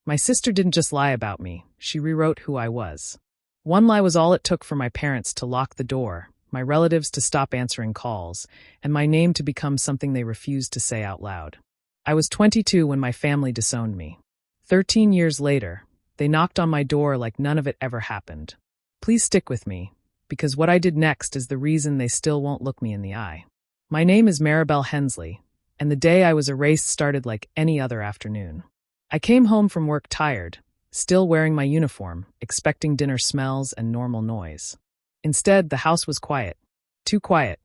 My sister didn't just lie about me, she rewrote who I was. One lie was all it took for my parents to lock the door, my relatives to stop answering calls, and my name to become something they refused to say out loud. I was 22 when my family disowned me. 13 years later, they knocked on my door like none of it ever happened. Please stick with me, because what I did next is the reason they still won't look me in the eye. My name is Maribel Hensley, and the day I was erased started like any other afternoon. I came home from work tired, still wearing my uniform, expecting dinner smells and normal noise. Instead, the house was quiet. Too quiet.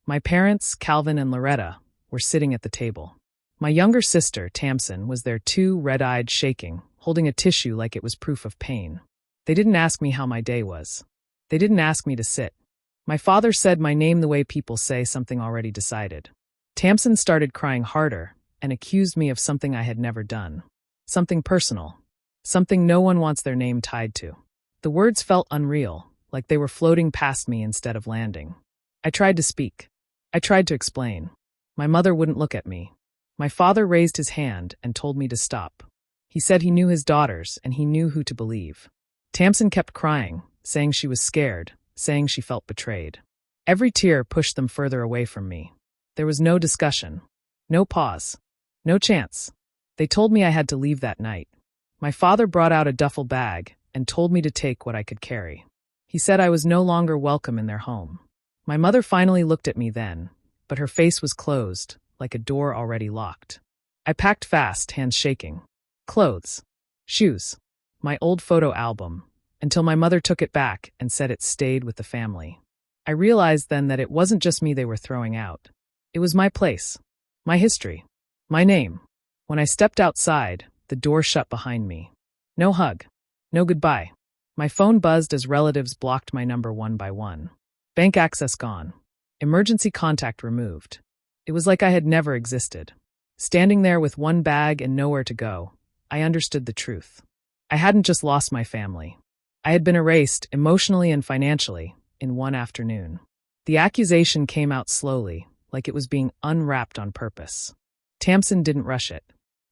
My parents, Calvin and Loretta, were sitting at the table. My younger sister, Tamsin, was there too, red-eyed, shaking, holding a tissue like it was proof of pain. They didn't ask me how my day was. They didn't ask me to sit. My father said my name the way people say something already decided. Tamsin started crying harder and accused me of something I had never done. Something personal. Something no one wants their name tied to. The words felt unreal, like they were floating past me instead of landing. I tried to speak. I tried to explain. My mother wouldn't look at me. My father raised his hand and told me to stop. He said he knew his daughters and he knew who to believe. Tamsin kept crying, saying she was scared, saying she felt betrayed. Every tear pushed them further away from me. There was no discussion. No pause. No chance. They told me I had to leave that night. My father brought out a duffel bag and told me to take what I could carry. He said I was no longer welcome in their home. My mother finally looked at me then, but her face was closed, like a door already locked. I packed fast, hands shaking. Clothes. Shoes. My old photo album, until my mother took it back and said it stayed with the family. I realized then that it wasn't just me they were throwing out. It was my place. My history. My name. When I stepped outside, the door shut behind me. No hug. No goodbye. My phone buzzed as relatives blocked my number one by one. Bank access gone. Emergency contact removed. It was like I had never existed. Standing there with one bag and nowhere to go, I understood the truth. I hadn't just lost my family. I had been erased, emotionally and financially, in one afternoon. The accusation came out slowly, like it was being unwrapped on purpose. Tamsin didn't rush it.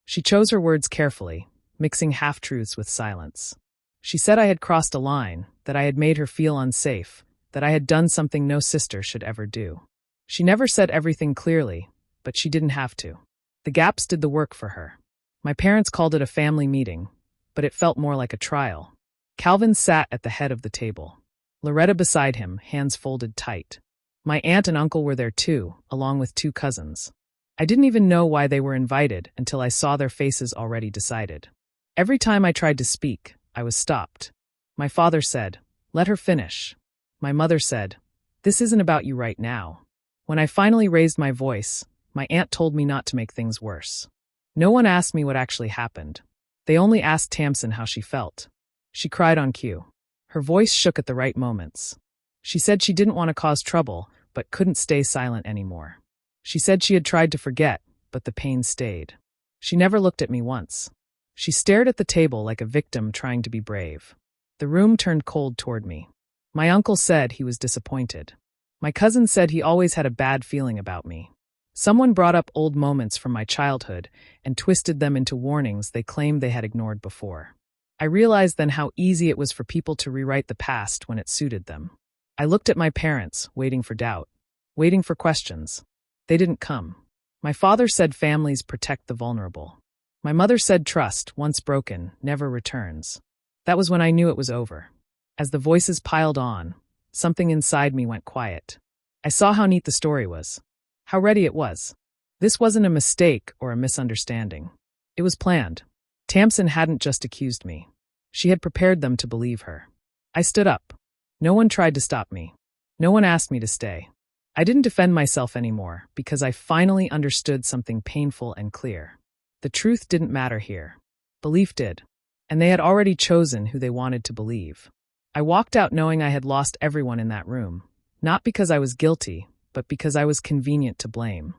She chose her words carefully, mixing half-truths with silence. She said I had crossed a line, that I had made her feel unsafe, that I had done something no sister should ever do. She never said everything clearly, but she didn't have to. The gaps did the work for her. My parents called it a family meeting, but it felt more like a trial. Calvin sat at the head of the table. Loretta beside him, hands folded tight. My aunt and uncle were there too, along with 2 cousins. I didn't even know why they were invited until I saw their faces already decided. Every time I tried to speak, I was stopped. My father said, "Let her finish." My mother said, "This isn't about you right now." When I finally raised my voice, my aunt told me not to make things worse. No one asked me what actually happened. They only asked Tamsin how she felt. She cried on cue. Her voice shook at the right moments. She said she didn't want to cause trouble, but couldn't stay silent anymore. She said she had tried to forget, but the pain stayed. She never looked at me once. She stared at the table like a victim trying to be brave. The room turned cold toward me. My uncle said he was disappointed. My cousin said he always had a bad feeling about me. Someone brought up old moments from my childhood and twisted them into warnings they claimed they had ignored before. I realized then how easy it was for people to rewrite the past when it suited them. I looked at my parents, waiting for doubt, waiting for questions. They didn't come. My father said families protect the vulnerable. My mother said trust, once broken, never returns. That was when I knew it was over. As the voices piled on, something inside me went quiet. I saw how neat the story was. How ready it was. This wasn't a mistake or a misunderstanding. It was planned. Tamsin hadn't just accused me. She had prepared them to believe her. I stood up. No one tried to stop me. No one asked me to stay. I didn't defend myself anymore because I finally understood something painful and clear. The truth didn't matter here. Belief did. And they had already chosen who they wanted to believe. I walked out knowing I had lost everyone in that room, not because I was guilty, but because I was convenient to blame.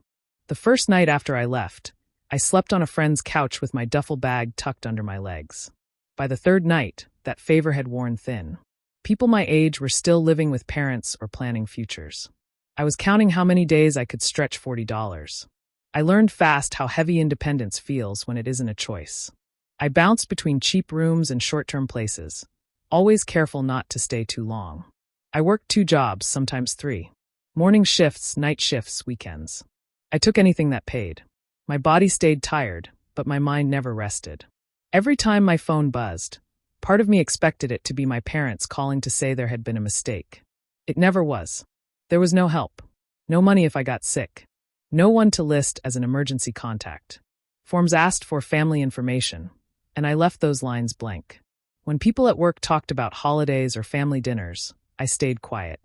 The first night after I left, I slept on a friend's couch with my duffel bag tucked under my legs. By the third night, that favor had worn thin. People my age were still living with parents or planning futures. I was counting how many days I could stretch $40. I learned fast how heavy independence feels when it isn't a choice. I bounced between cheap rooms and short-term places, always careful not to stay too long. I worked 2 jobs, sometimes 3. Morning shifts, night shifts, weekends. I took anything that paid. My body stayed tired, but my mind never rested. Every time my phone buzzed, part of me expected it to be my parents calling to say there had been a mistake. It never was. There was no help. No money if I got sick. No one to list as an emergency contact. Forms asked for family information, and I left those lines blank. When people at work talked about holidays or family dinners, I stayed quiet.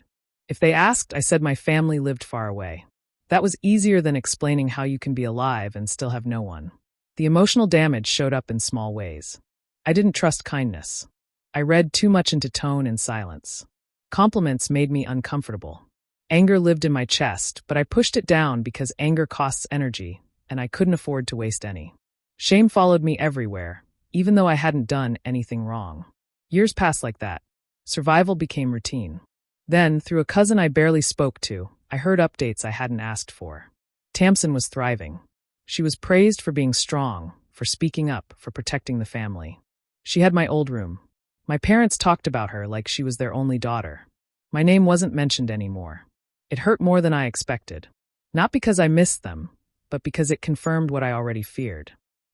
If they asked, I said my family lived far away. That was easier than explaining how you can be alive and still have no one. The emotional damage showed up in small ways. I didn't trust kindness. I read too much into tone and silence. Compliments made me uncomfortable. Anger lived in my chest, but I pushed it down because anger costs energy, and I couldn't afford to waste any. Shame followed me everywhere, even though I hadn't done anything wrong. Years passed like that. Survival became routine. Then, through a cousin I barely spoke to, I heard updates I hadn't asked for. Tamsin was thriving. She was praised for being strong, for speaking up, for protecting the family. She had my old room. My parents talked about her like she was their only daughter. My name wasn't mentioned anymore. It hurt more than I expected. Not because I missed them, but because it confirmed what I already feared.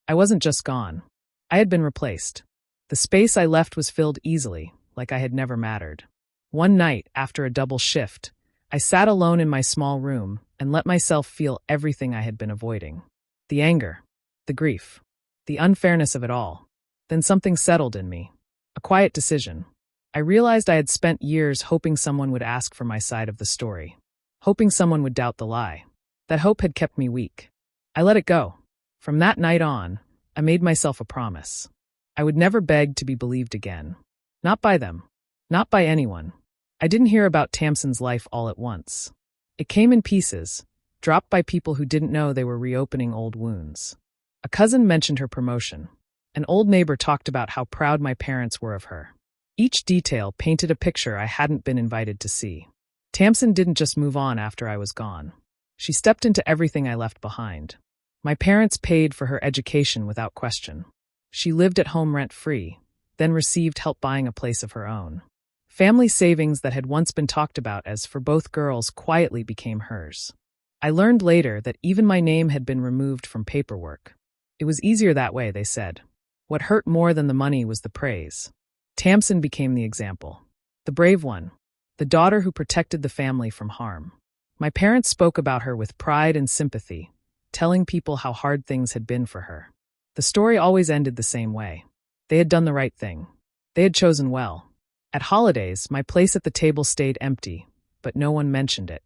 I wasn't just gone. I had been replaced. The space I left was filled easily, like I had never mattered. One night, after a double shift, I sat alone in my small room and let myself feel everything I had been avoiding. The anger, the grief, the unfairness of it all. Then something settled in me. A quiet decision. I realized I had spent years hoping someone would ask for my side of the story. Hoping someone would doubt the lie. That hope had kept me weak. I let it go. From that night on, I made myself a promise. I would never beg to be believed again. Not by them. Not by anyone. I didn't hear about Tamsin's life all at once. It came in pieces, dropped by people who didn't know they were reopening old wounds. A cousin mentioned her promotion. An old neighbor talked about how proud my parents were of her. Each detail painted a picture I hadn't been invited to see. Tamsin didn't just move on after I was gone. She stepped into everything I left behind. My parents paid for her education without question. She lived at home rent-free, then received help buying a place of her own. Family savings that had once been talked about as for both girls quietly became hers. I learned later that even my name had been removed from paperwork. It was easier that way, they said. What hurt more than the money was the praise. Tamsin became the example. The brave one. The daughter who protected the family from harm. My parents spoke about her with pride and sympathy, telling people how hard things had been for her. The story always ended the same way. They had done the right thing. They had chosen well. At holidays, my place at the table stayed empty, but no one mentioned it.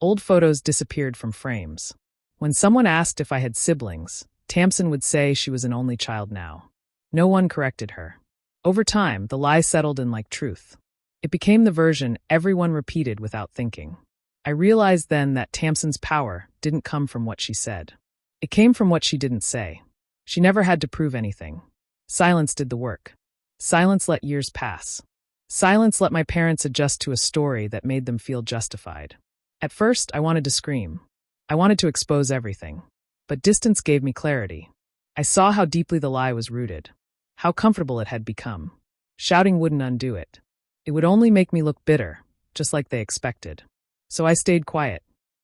Old photos disappeared from frames. When someone asked if I had siblings, Tamsin would say she was an only child now. No one corrected her. Over time, the lie settled in like truth. It became the version everyone repeated without thinking. I realized then that Tamsin's power didn't come from what she said. It came from what she didn't say. She never had to prove anything. Silence did the work. Silence let years pass. Silence let my parents adjust to a story that made them feel justified. At first, I wanted to scream. I wanted to expose everything. But distance gave me clarity. I saw how deeply the lie was rooted. How comfortable it had become. Shouting wouldn't undo it. It would only make me look bitter, just like they expected. So I stayed quiet.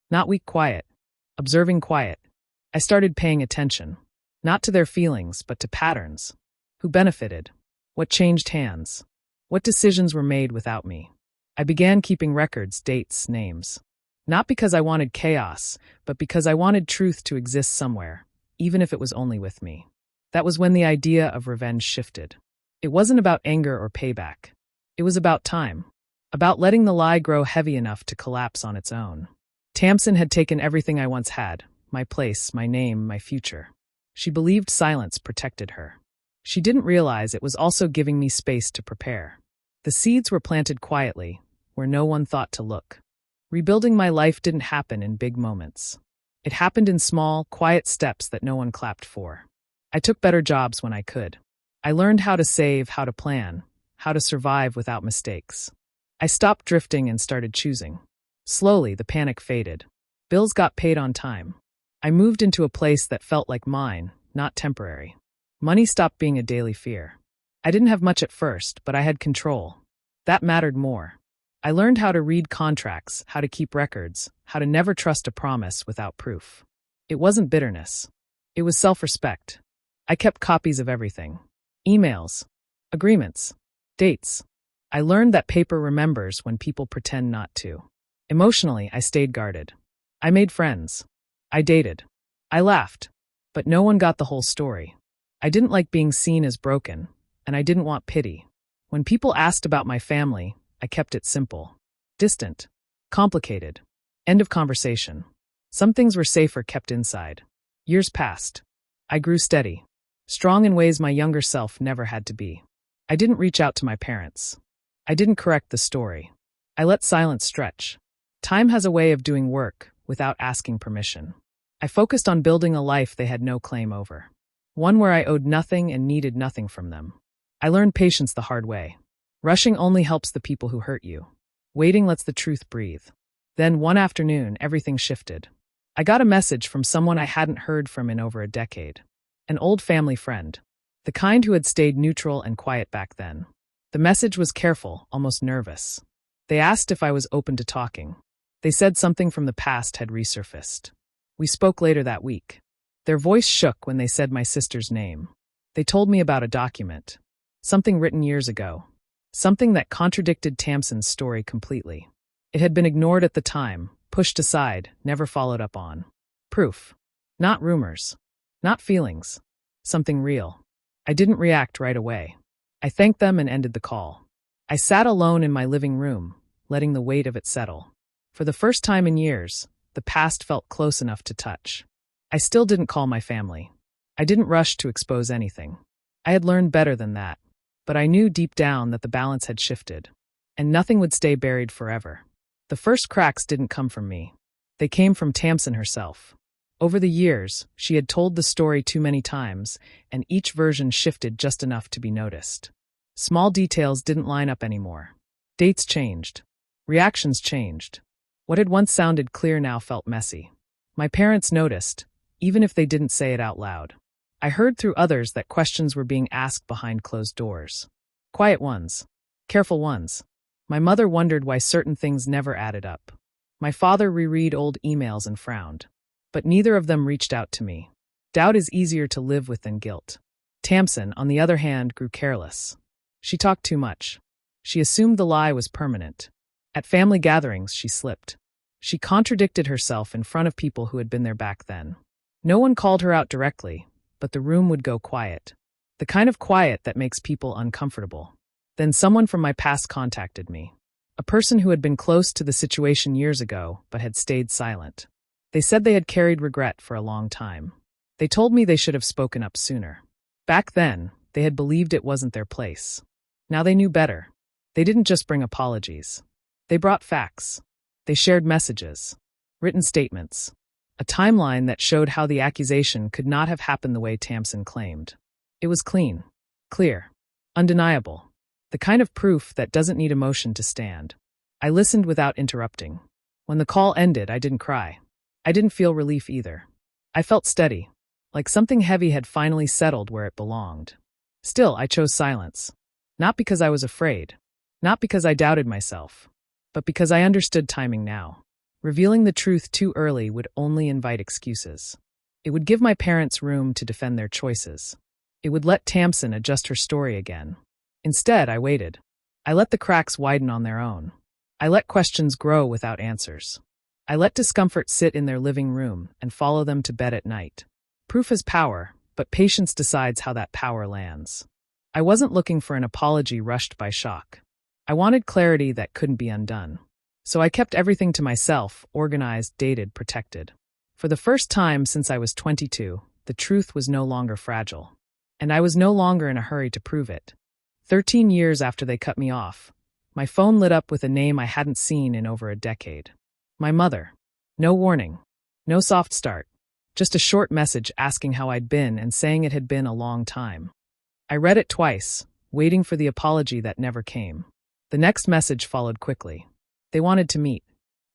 Not weak quiet. Observing quiet. I started paying attention. Not to their feelings, but to patterns. Who benefited? What changed hands? What decisions were made without me? I began keeping records, dates, names. Not because I wanted chaos, but because I wanted truth to exist somewhere, even if it was only with me. That was when the idea of revenge shifted. It wasn't about anger or payback. It was about time. About letting the lie grow heavy enough to collapse on its own. Tamsin had taken everything I once had, my place, my name, my future. She believed silence protected her. She didn't realize it was also giving me space to prepare. The seeds were planted quietly, where no one thought to look. Rebuilding my life didn't happen in big moments. It happened in small, quiet steps that no one clapped for. I took better jobs when I could. I learned how to save, how to plan, how to survive without mistakes. I stopped drifting and started choosing. Slowly, the panic faded. Bills got paid on time. I moved into a place that felt like mine, not temporary. Money stopped being a daily fear. I didn't have much at first, but I had control. That mattered more. I learned how to read contracts, how to keep records, how to never trust a promise without proof. It wasn't bitterness. It was self-respect. I kept copies of everything. Emails, agreements, dates. I learned that paper remembers when people pretend not to. Emotionally, I stayed guarded. I made friends. I dated. I laughed. But no one got the whole story. I didn't like being seen as broken, and I didn't want pity. When people asked about my family, I kept it simple. Distant. Complicated. End of conversation. Some things were safer kept inside. Years passed. I grew steady. Strong in ways my younger self never had to be. I didn't reach out to my parents. I didn't correct the story. I let silence stretch. Time has a way of doing work without asking permission. I focused on building a life they had no claim over. One where I owed nothing and needed nothing from them. I learned patience the hard way. Rushing only helps the people who hurt you. Waiting lets the truth breathe. Then one afternoon, everything shifted. I got a message from someone I hadn't heard from in over a decade. An old family friend. The kind who had stayed neutral and quiet back then. The message was careful, almost nervous. They asked if I was open to talking. They said something from the past had resurfaced. We spoke later that week. Their voice shook when they said my sister's name. They told me about a document. Something written years ago. Something that contradicted Tamsin's story completely. It had been ignored at the time, pushed aside, never followed up on. Proof. Not rumors. Not feelings. Something real. I didn't react right away. I thanked them and ended the call. I sat alone in my living room, letting the weight of it settle. For the first time in years, the past felt close enough to touch. I still didn't call my family. I didn't rush to expose anything. I had learned better than that. But I knew deep down that the balance had shifted. And nothing would stay buried forever. The first cracks didn't come from me. They came from Tamsin herself. Over the years, she had told the story too many times, and each version shifted just enough to be noticed. Small details didn't line up anymore. Dates changed. Reactions changed. What had once sounded clear now felt messy. My parents noticed, even if they didn't say it out loud. I heard through others that questions were being asked behind closed doors. Quiet ones. Careful ones. My mother wondered why certain things never added up. My father reread old emails and frowned. But neither of them reached out to me. Doubt is easier to live with than guilt. Tamsin, on the other hand, grew careless. She talked too much. She assumed the lie was permanent. At family gatherings, she slipped. She contradicted herself in front of people who had been there back then. No one called her out directly, but the room would go quiet. The kind of quiet that makes people uncomfortable. Then someone from my past contacted me. A person who had been close to the situation years ago, but had stayed silent. They said they had carried regret for a long time. They told me they should have spoken up sooner. Back then, they had believed it wasn't their place. Now they knew better. They didn't just bring apologies. They brought facts. They shared messages. Written statements. A timeline that showed how the accusation could not have happened the way Tamsin claimed. It was clean. Clear. Undeniable. The kind of proof that doesn't need emotion to stand. I listened without interrupting. When the call ended, I didn't cry. I didn't feel relief either. I felt steady, like something heavy had finally settled where it belonged. Still, I chose silence. Not because I was afraid. Not because I doubted myself. But because I understood timing now. Revealing the truth too early would only invite excuses. It would give my parents room to defend their choices. It would let Tamsin adjust her story again. Instead, I waited. I let the cracks widen on their own. I let questions grow without answers. I let discomfort sit in their living room and follow them to bed at night. Proof has power, but patience decides how that power lands. I wasn't looking for an apology rushed by shock. I wanted clarity that couldn't be undone. So I kept everything to myself, organized, dated, protected. For the first time since I was 22, the truth was no longer fragile. And I was no longer in a hurry to prove it. 13 years after they cut me off, my phone lit up with a name I hadn't seen in over a decade. My mother. No warning. No soft start. Just a short message asking how I'd been and saying it had been a long time. I read it twice, waiting for the apology that never came. The next message followed quickly. They wanted to meet.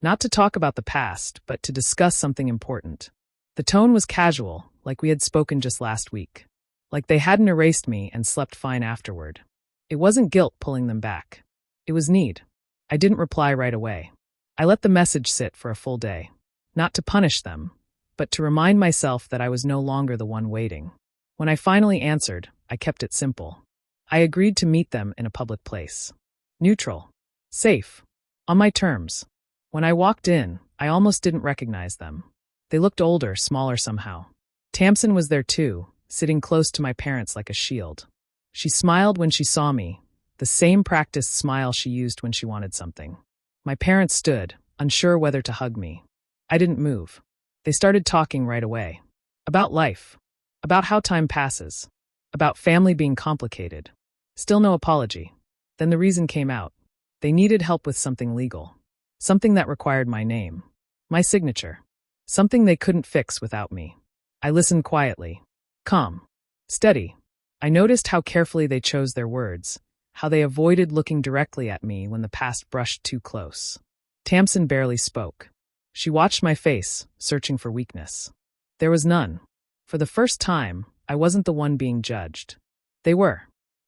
Not to talk about the past, but to discuss something important. The tone was casual, like we had spoken just last week. like they hadn't erased me and slept fine afterward. It wasn't guilt pulling them back. It was need. I didn't reply right away. I let the message sit for a full day. Not to punish them, but to remind myself that I was no longer the one waiting. When I finally answered, I kept it simple. I agreed to meet them in a public place. Neutral. Safe. On my terms. When I walked in, I almost didn't recognize them. They looked older, smaller somehow. Tamsin was there too, sitting close to my parents like a shield. She smiled when she saw me, the same practiced smile she used when she wanted something. My parents stood, unsure whether to hug me. I didn't move. They started talking right away. About life. About how time passes. About family being complicated. Still no apology. Then the reason came out. They needed help with something legal. Something that required my name. My signature. Something they couldn't fix without me. I listened quietly. Calm. Steady. I noticed how carefully they chose their words, how they avoided looking directly at me when the past brushed too close. Tamsin barely spoke. She watched my face, searching for weakness. There was none. For the first time, I wasn't the one being judged. They were.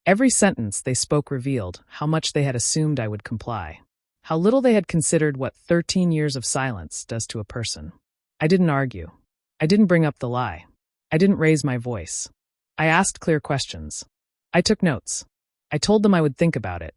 Every sentence they spoke revealed how much they had assumed I would comply. How little they had considered what 13 years of silence does to a person. I didn't argue. I didn't bring up the lie. I didn't raise my voice. I asked clear questions. I took notes. I told them I would think about it.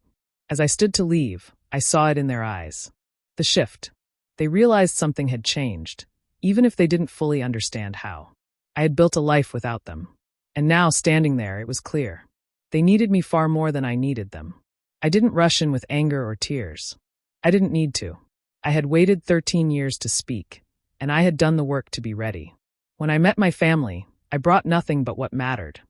As I stood to leave, I saw it in their eyes. The shift. They realized something had changed, even if they didn't fully understand how. I had built a life without them. And now, standing there, it was clear. They needed me far more than I needed them. I didn't rush in with anger or tears. I didn't need to. I had waited 13 years to speak, and I had done the work to be ready. When I met my family, I brought nothing but what mattered.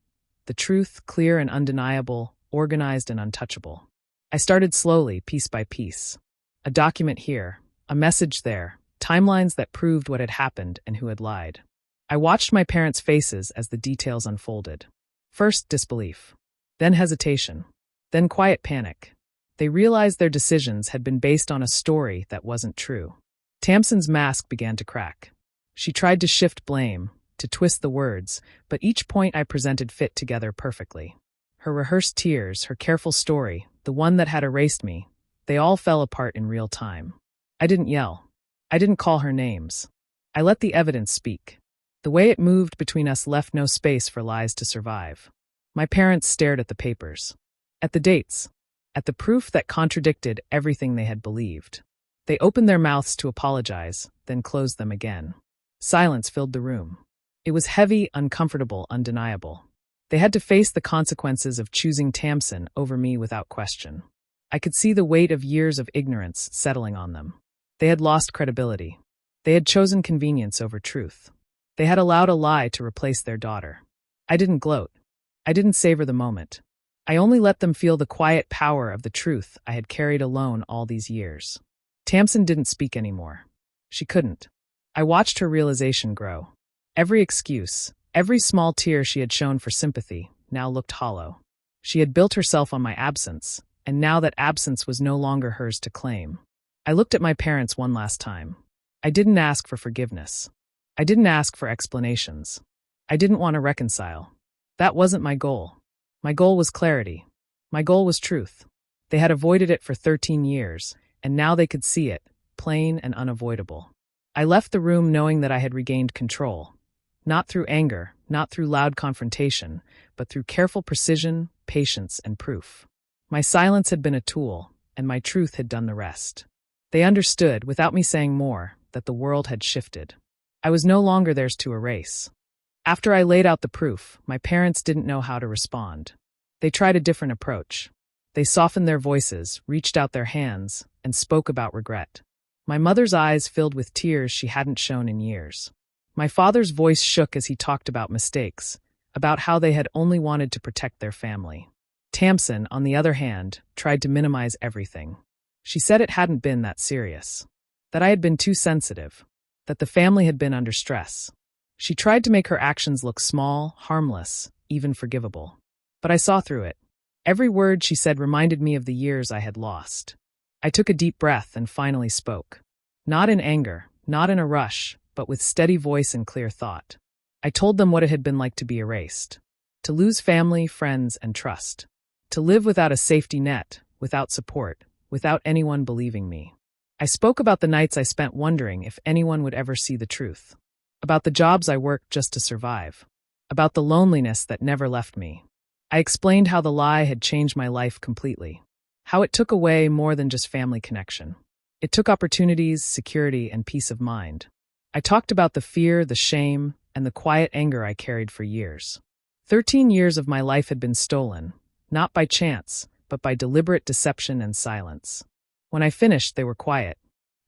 The truth, clear and undeniable, organized and untouchable. I started slowly, piece by piece. A document here, a message there, timelines that proved what had happened and who had lied. I watched my parents' faces as the details unfolded. First, disbelief. Then hesitation. Then quiet panic. They realized their decisions had been based on a story that wasn't true. Tamsin's mask began to crack. She tried to shift blame, to twist the words, but each point I presented fit together perfectly. Her rehearsed tears, her careful story, the one that had erased me, they all fell apart in real time. I didn't yell. I didn't call her names. I let the evidence speak. The way it moved between us left no space for lies to survive. My parents stared at the papers. At the dates. At the proof that contradicted everything they had believed. They opened their mouths to apologize, then closed them again. Silence filled the room. It was heavy, uncomfortable, undeniable. They had to face the consequences of choosing Tamsin over me without question. I could see the weight of years of ignorance settling on them. They had lost credibility. They had chosen convenience over truth. They had allowed a lie to replace their daughter. I didn't gloat. I didn't savor the moment. I only let them feel the quiet power of the truth I had carried alone all these years. Tamsin didn't speak anymore. She couldn't. I watched her realization grow. Every excuse, every small tear she had shown for sympathy, now looked hollow. She had built herself on my absence, and now that absence was no longer hers to claim. I looked at my parents one last time. I didn't ask for forgiveness. I didn't ask for explanations. I didn't want to reconcile. That wasn't my goal. My goal was clarity. My goal was truth. They had avoided it for 13 years, and now they could see it, plain and unavoidable. I left the room knowing that I had regained control. Not through anger, not through loud confrontation, but through careful precision, patience, and proof. My silence had been a tool, and my truth had done the rest. They understood, without me saying more, that the world had shifted. I was no longer theirs to erase. After I laid out the proof, my parents didn't know how to respond. They tried a different approach. They softened their voices, reached out their hands, and spoke about regret. My mother's eyes filled with tears she hadn't shown in years. My father's voice shook as he talked about mistakes, about how they had only wanted to protect their family. Tamsin, on the other hand, tried to minimize everything. She said it hadn't been that serious. That I had been too sensitive. That the family had been under stress. She tried to make her actions look small, harmless, even forgivable. But I saw through it. Every word she said reminded me of the years I had lost. I took a deep breath and finally spoke. Not in anger, not in a rush, but with steady voice and clear thought. I told them what it had been like to be erased. To lose family, friends, and trust. To live without a safety net, without support, without anyone believing me. I spoke about the nights I spent wondering if anyone would ever see the truth. About the jobs I worked just to survive. About the loneliness that never left me. I explained how the lie had changed my life completely. How it took away more than just family connection. It took opportunities, security, and peace of mind. I talked about the fear, the shame, and the quiet anger I carried for years. 13 years of my life had been stolen, not by chance, but by deliberate deception and silence. When I finished, they were quiet.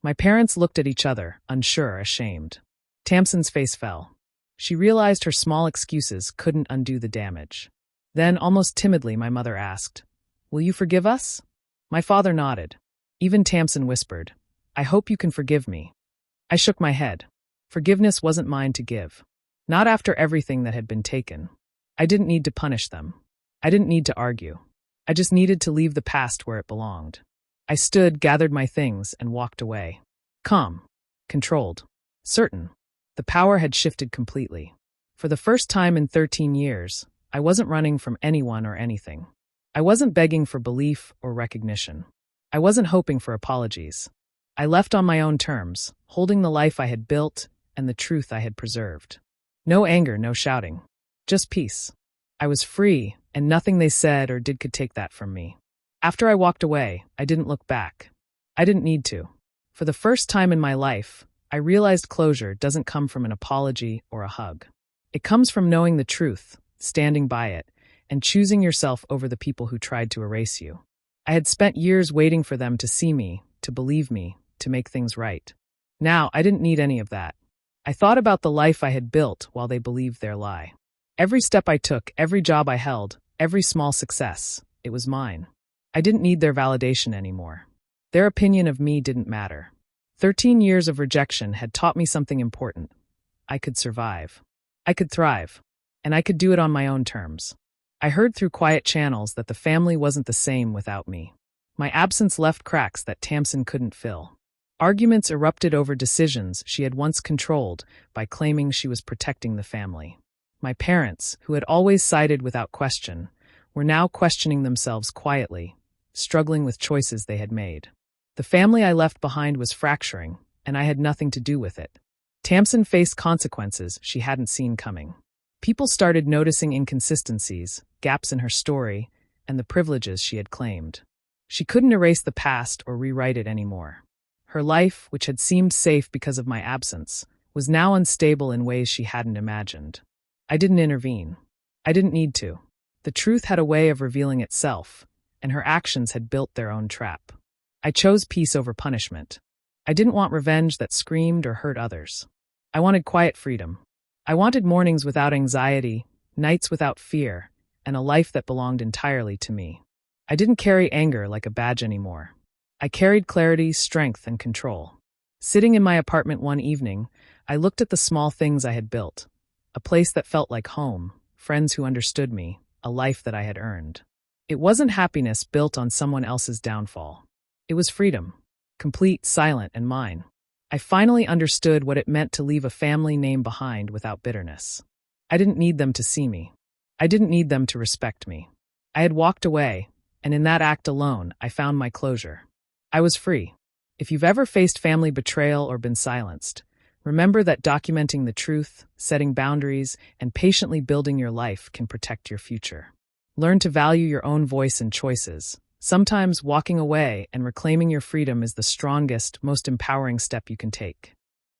My parents looked at each other, unsure, ashamed. Tamsin's face fell. She realized her small excuses couldn't undo the damage. Then, almost timidly, my mother asked, "Will you forgive us?" My father nodded. Even Tamsin whispered, "I hope you can forgive me." I shook my head. Forgiveness wasn't mine to give. Not after everything that had been taken. I didn't need to punish them. I didn't need to argue. I just needed to leave the past where it belonged. I stood, gathered my things, and walked away. Calm. Controlled. Certain. The power had shifted completely. For the first time in 13 years, I wasn't running from anyone or anything. I wasn't begging for belief or recognition. I wasn't hoping for apologies. I left on my own terms, holding the life I had built and the truth I had preserved. No anger, no shouting. Just peace. I was free, and nothing they said or did could take that from me. After I walked away, I didn't look back. I didn't need to. For the first time in my life, I realized closure doesn't come from an apology or a hug. It comes from knowing the truth, standing by it, and choosing yourself over the people who tried to erase you. I had spent years waiting for them to see me, to believe me, to make things right. Now, I didn't need any of that. I thought about the life I had built while they believed their lie. Every step I took, every job I held, every small success, it was mine. I didn't need their validation anymore. Their opinion of me didn't matter. 13 years of rejection had taught me something important. I could survive. I could thrive. And I could do it on my own terms. I heard through quiet channels that the family wasn't the same without me. My absence left cracks that Tamsin couldn't fill. Arguments erupted over decisions she had once controlled by claiming she was protecting the family. My parents, who had always sided without question, were now questioning themselves quietly, struggling with choices they had made. The family I left behind was fracturing, and I had nothing to do with it. Tamsin faced consequences she hadn't seen coming. People started noticing inconsistencies, gaps in her story, and the privileges she had claimed. She couldn't erase the past or rewrite it anymore. Her life, which had seemed safe because of my absence, was now unstable in ways she hadn't imagined. I didn't intervene. I didn't need to. The truth had a way of revealing itself, and her actions had built their own trap. I chose peace over punishment. I didn't want revenge that screamed or hurt others. I wanted quiet freedom. I wanted mornings without anxiety, nights without fear, and a life that belonged entirely to me. I didn't carry anger like a badge anymore. I carried clarity, strength, and control. Sitting in my apartment one evening, I looked at the small things I had built. A place that felt like home, friends who understood me, a life that I had earned. It wasn't happiness built on someone else's downfall. It was freedom, complete, silent, and mine. I finally understood what it meant to leave a family name behind without bitterness. I didn't need them to see me. I didn't need them to respect me. I had walked away, and in that act alone, I found my closure. I was free. If you've ever faced family betrayal or been silenced, remember that documenting the truth, setting boundaries, and patiently building your life can protect your future. Learn to value your own voice and choices. Sometimes walking away and reclaiming your freedom is the strongest, most empowering step you can take.